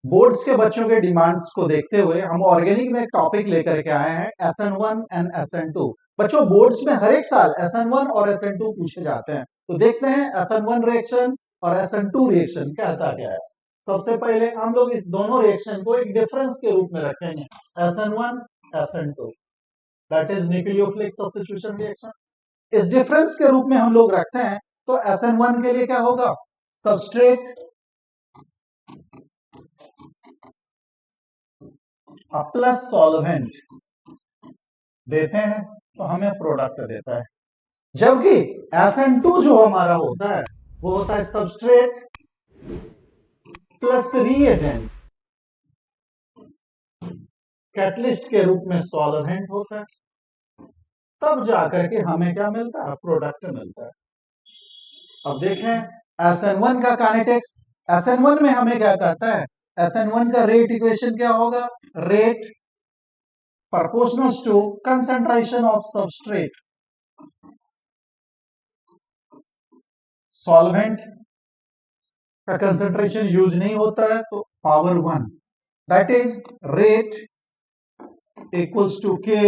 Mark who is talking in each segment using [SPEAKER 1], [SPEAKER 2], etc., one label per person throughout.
[SPEAKER 1] Boards के बच्चों के डिमांड्स को देखते हुए हम ऑर्गेनिक में एक टॉपिक लेकर के आए हैं SN1 एंड SN2। बच्चों बोर्ड्स में हर एक साल SN1 और SN2 पूछे जाते हैं, तो देखते हैं SN1 रिएक्शन और SN2 रिएक्शन कहता क्या है। सबसे पहले हम लोग इस दोनों रिएक्शन को एक डिफरेंस के रूप में रखेंगे, SN1 SN2, that is nucleophilic substitution reaction. इस डिफरेंस के रूप में हम लोग रखते हैं, तो SN1 के लिए क्या होगा, सबस्ट्रेट प्लस सॉल्वेंट देते हैं तो हमें प्रोडक्ट देता है, जबकि SN2 जो हमारा होता है वो होता है सबस्ट्रेट प्लस रीएजेंट, कैटलिस्ट के रूप में सॉल्वेंट होता है, तब जाकर के हमें क्या मिलता है, प्रोडक्ट मिलता है। अब देखें SN1 का काइनेटिक्स। SN1 में हमें क्या कहता है, SN1 का रेट इक्वेशन क्या होगा, rate proportional to concentration of substrate, solvent का कंसेंट्रेशन यूज नहीं होता है तो power 1, that is rate equals to k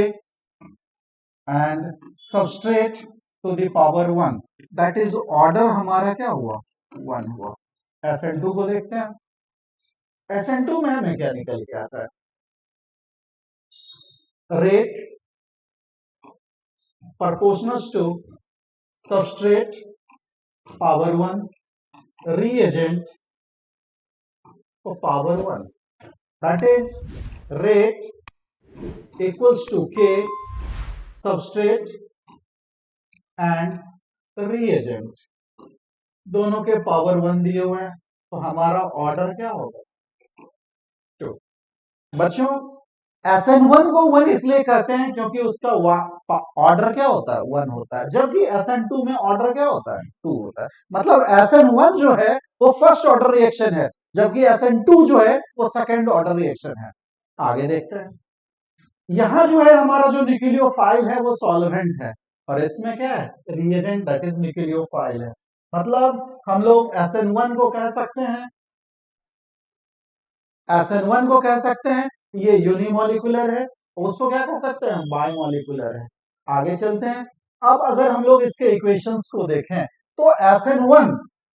[SPEAKER 1] and substrate to the power 1, that is order हमारा क्या हुआ, 1 हुआ। SN2 को देखते हैं, SN2 में हमें क्या निकल के आता है, rate proportional to substrate power 1, reagent for power 1, that is rate equals to K substrate and reagent, दोनों के पावर 1 दिए हुए हैं, तो हमारा ऑर्डर क्या होगा, 2। बच्चों SN1 को 1 इसलिए कहते हैं क्योंकि उसका ऑर्डर क्या होता है, 1 होता है, जबकि SN2 में ऑर्डर क्या होता है, 2 होता है। मतलब SN1 जो है वो फर्स्ट ऑर्डर रिएक्शन है, जबकि SN2 जो है वो सेकंड ऑर्डर रिएक्शन है। आगे देखते हैं, यहां जो है हमारा जो न्यूक्लियोफाइल है वो सॉल्वेंट है, और इसमें क्या है, रिएजेंट, दैट इज न्यूक्लियोफाइल है। मतलब हम लोग SN1 को कह सकते हैं, SN1 को कह सकते हैं ये यूनिमोलिकुलर है, उसको क्या कह सकते हैं, बायोमोलिकुलर है। आगे चलते हैं, अब अगर हम लोग इसके इक्वेशंस को देखें तो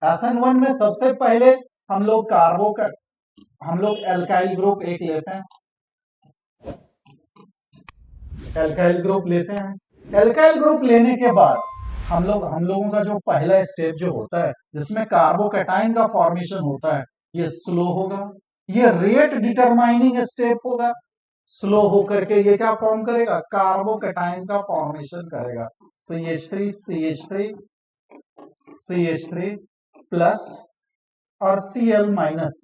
[SPEAKER 1] SN1 में सबसे पहले हम लोग हम लोग एल्काइल ग्रुप एक लेते हैं, एल्काइल ग्रुप लेते हैं। एल्काइल ग्रुप लेने के बाद हम लोगों का जो पहला स्टेप जो होता है जिसमें कार्बोकैटाइन का फॉर्मेशन होता है, ये स्लो होगा, ये रेट डिटरमाइनिंग स्टेप होगा। स्लो होकर के ये क्या फॉर्म करेगा, कार्बोकैटाइन का फॉर्मेशन करेगा, CH3 CH3 CH3 प्लस और Cl minus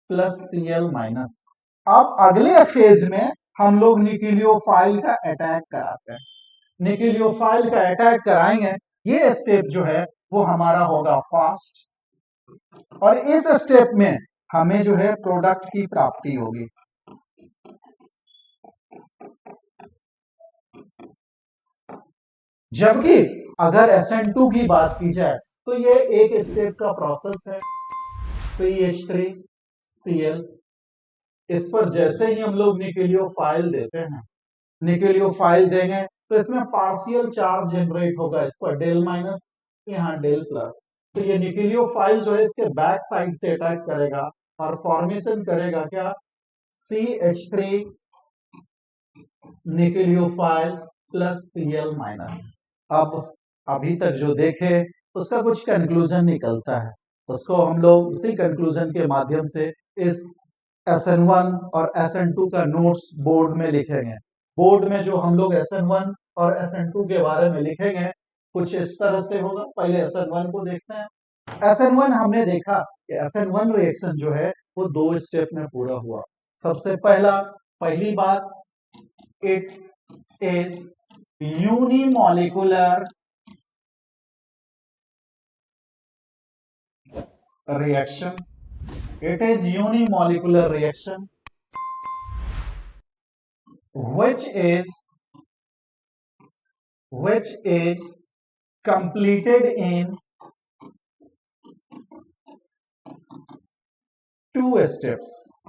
[SPEAKER 1] plus Cl minus. अब अगले फेज में हम लोग न्यूक्लियोफाइल का अटैक कराते हैं, न्यूक्लियोफाइल का अटैक कराएंगे, ये स्टेप जो है वो हमारा होगा फास्ट, और इस स्टेप में हमें जो है प्रोडक्ट की प्राप्ति होगी। जबकि अगर SN2 की बात की जाए तो ये एक स्टेप का प्रोसेस है, CH3 Cl। इस पर जैसे ही हम लोग न्यूक्लियोफाइल देते हैं, न्यूक्लियोफाइल देंगे तो इसमें पार्शियल चार्ज जनरेट होगा, इस पर डेल माइनस, यहाँ डेल प्लस, तो ये न्यूक्लियोफाइल जो है इसके बैक साइड से अटैक करेगा और फॉर्मेशन करेगा क्या, CH3 nucleophile plus Cl minus. अब अभी तक जो देखे उसका कुछ कंक्लूजन निकलता है, उसको हम लोग उसी कंक्लूजन के माध्यम से इस SN1 और SN2 का नोट्स बोर्ड में लिखेंगे। बोर्ड में जो हम लोग SN1 और SN2 के बारे में लिखेंगे कुछ इस तरह से होगा। पहले SN1 को देखते हैं। SN1 हमने देखा कि SN1 रिएक्शन जो है वो 2 स्टेप में पूरा हुआ। सबसे पहली बात, it is unimolecular reaction, it is unimolecular reaction which is completed in two steps,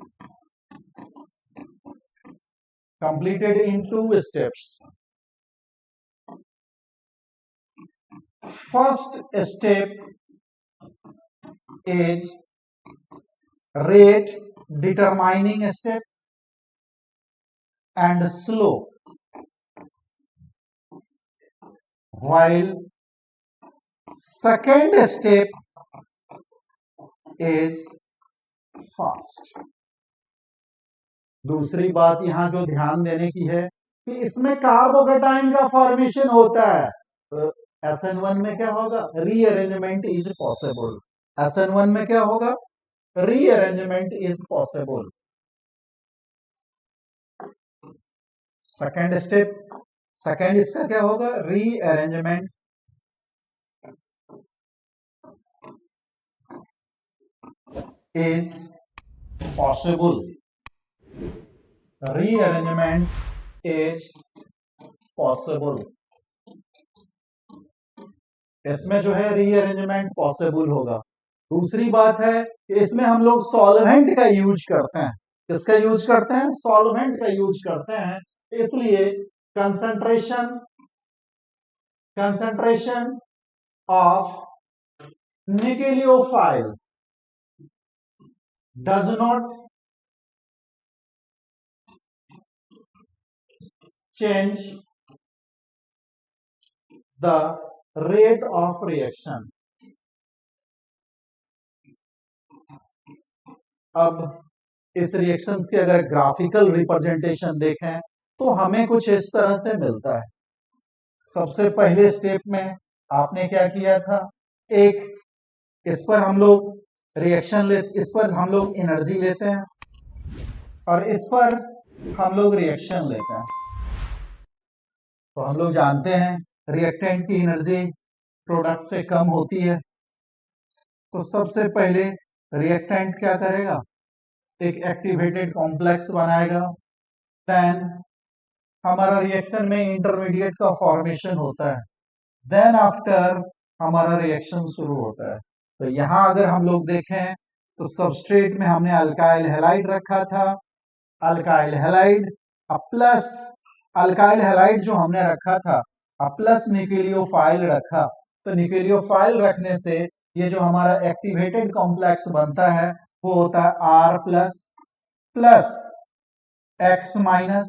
[SPEAKER 1] completed in two steps. First step is rate determining step and slow, while second step is fast. दूसरी बात यहां जो ध्यान देने की है कि इसमें कार्बोकेटाइन का फॉर्मेशन होता है, तो SN1 में क्या होगा, रीअरेंजमेंट इज पॉसिबल. SN1 में क्या होगा, rearrangement is possible. Second step, second इसका क्या होगा, rearrangement is possible. Rearrangement is possible. इसमें जो है रीअरेंजमेंट पॉसिबल होगा. दूसरी बात है कि इसमें हम लोग सॉल्वेंट का यूज करते हैं. किसका यूज करते हैं, सॉल्वेंट का यूज करते हैं. इसलिए concentration of nucleophile does not change the rate of reaction. अब इस रिएक्शंस के अगर ग्राफिकल रिप्रेजेंटेशन देखें तो हमें कुछ इस तरह से मिलता है. सबसे पहले स्टेप में आपने क्या किया था, एक इस पर हम लोग रिएक्शन इस पर हम लोग एनर्जी लेते हैं और इस पर हम लोग रिएक्शन लेते हैं. तो हम लोग जानते हैं रिएक्टेंट की एनर्जी प्रोडक्ट से कम होती है. तो सबसे पहले रिएक्टेंट क्या करेगा, एक एक्टिवेटेड कॉम्प्लेक्स बनाएगा. देन हमारा रिएक्शन में इंटरमीडिएट का फॉर्मेशन होता है. देन आफ्टर हमारा रिएक्शन शुरू होता है. तो यहां अगर हम लोग देखें तो सबस्ट्रेट में हमने अल्काइल हैलाइड रखा था. Alkyl halide plus alkyl halide जो हमने रखा था प्लस न्यूक्लियोफाइल रखा. तो न्यूक्लियोफाइल रखने से ये जो हमारा एक्टिवेटेड कॉम्प्लेक्स बनता है वो होता है R plus X minus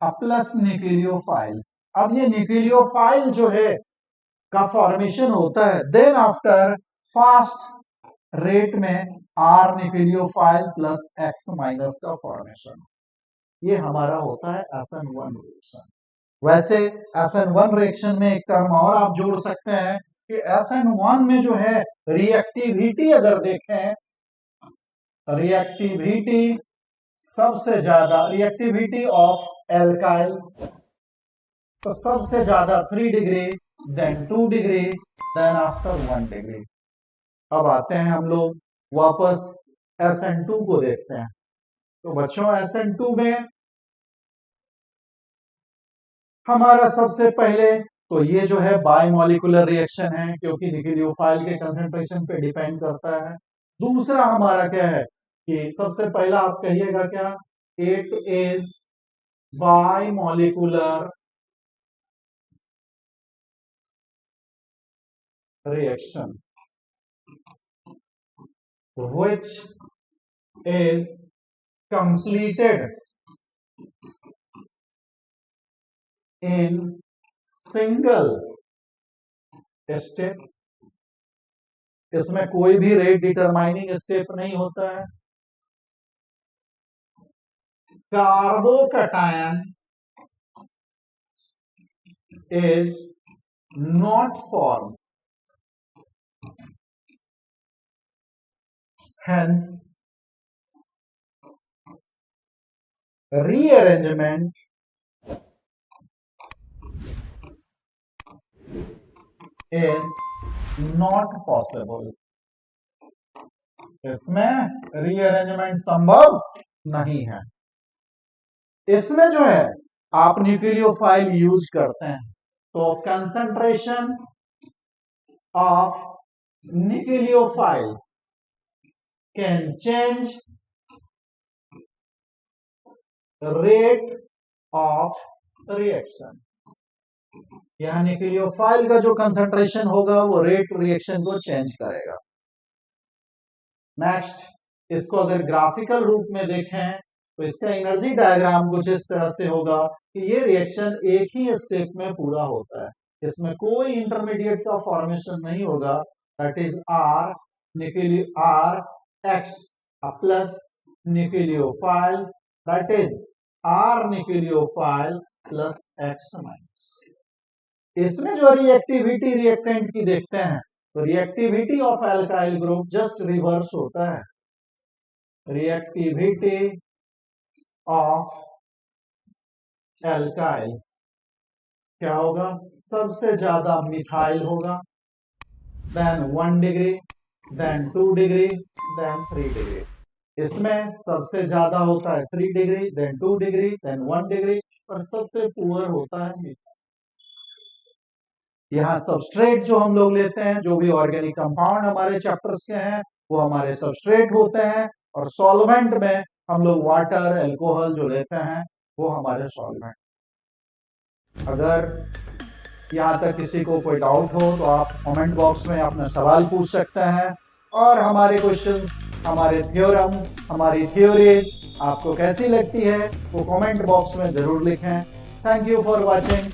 [SPEAKER 1] plus nucleophile. अब ये न्यूक्लियोफाइल जो है का फॉर्मेशन होता है. देन आफ्टर फास्ट रेट में R nucleophile plus X minus का फॉर्मेशन. ये हमारा होता है SN1 रिएक्शन. वैसे SN1 रिएक्शन में एक टर्म और आप जोड़ सकते हैं कि SN1 में जो है रिएक्टिविटी अगर देखें, रिएक्टिविटी सबसे ज्यादा, रिएक्टिविटी ऑफ एल्काइल तो सबसे ज्यादा 3 degree, then 2 degree, then after 1 degree. अब आते हैं हम लोग वापस SN2 को देखते हैं. तो बच्चों SN2 में हमारा सबसे पहले तो ये जो है बायमॉलिक्यूलर रिएक्शन है क्योंकि न्यूक्लियोफाइल के कंसंट्रेशन पे डिपेंड करता है. दूसरा हमारा क्या है कि सबसे पहला आप कहिएगा क्या, it is bimolecular reaction which is completed in single step. इसमें कोई भी रेट डिटरमाइनिंग स्टेप नहीं होता है. Carbocation is not formed, hence rearrangement is not possible. इसमें रीअरेंजमेंट संभव नहीं है. इसमें जो है आप न्यूक्लियोफाइल यूज करते हैं तो concentration of nucleophile can change rate of reaction, यहाँ न्यूक्लियोफाइल का जो कंसंट्रेशन होगा वो रेट रिएक्शन को चेंज करेगा। नेक्स्ट, इसको अगर ग्राफिकल रूप में देखें तो इसका एनर्जी डायग्राम कुछ इस तरह से होगा कि ये रिएक्शन एक ही स्टेप में पूरा होता है, इसमें कोई इंटरमीडिएट का फॉर्मेशन नहीं होगा। That is R X plus nucleophile, that is R nucleophile plus X minus. इसमें जो रिएक्टिविटी रिएक्टेंट की देखते हैं तो reactivity of alkyl group just reverse होता है। रिएक्टिविटी ऑफ एल्काइल क्या होगा, सबसे ज्यादा मिथाइल होगा, then 1 degree, then 2 degree, then 3 degree. इसमें सबसे ज्यादा होता है 3 degree, then 2 degree, then 1 degree, और सबसे पुअर होता है मिथाइल। यहाँ सबस्ट्रेट जो हम लोग लेते हैं, जो भी ऑर्गेनिक कंपाउंड हमारे चैप्टर्स के हैं वो हमारे सबस्ट्रेट होते हैं, और सॉल्वेंट में हम लोग वाटर, अल्कोहल जो लेते हैं वो हमारे सॉल्वेंट। अगर यहाँ तक किसी को कोई डाउट हो तो आप कमेंट बॉक्स में अपना सवाल पूछ सकते हैं, और हमारे क्वेश्चंस, हमारे थ्योरम, हमारी थ्योरीज आपको कैसी लगती है वो कमेंट बॉक्स में जरूर लिखें। Thank you for watching.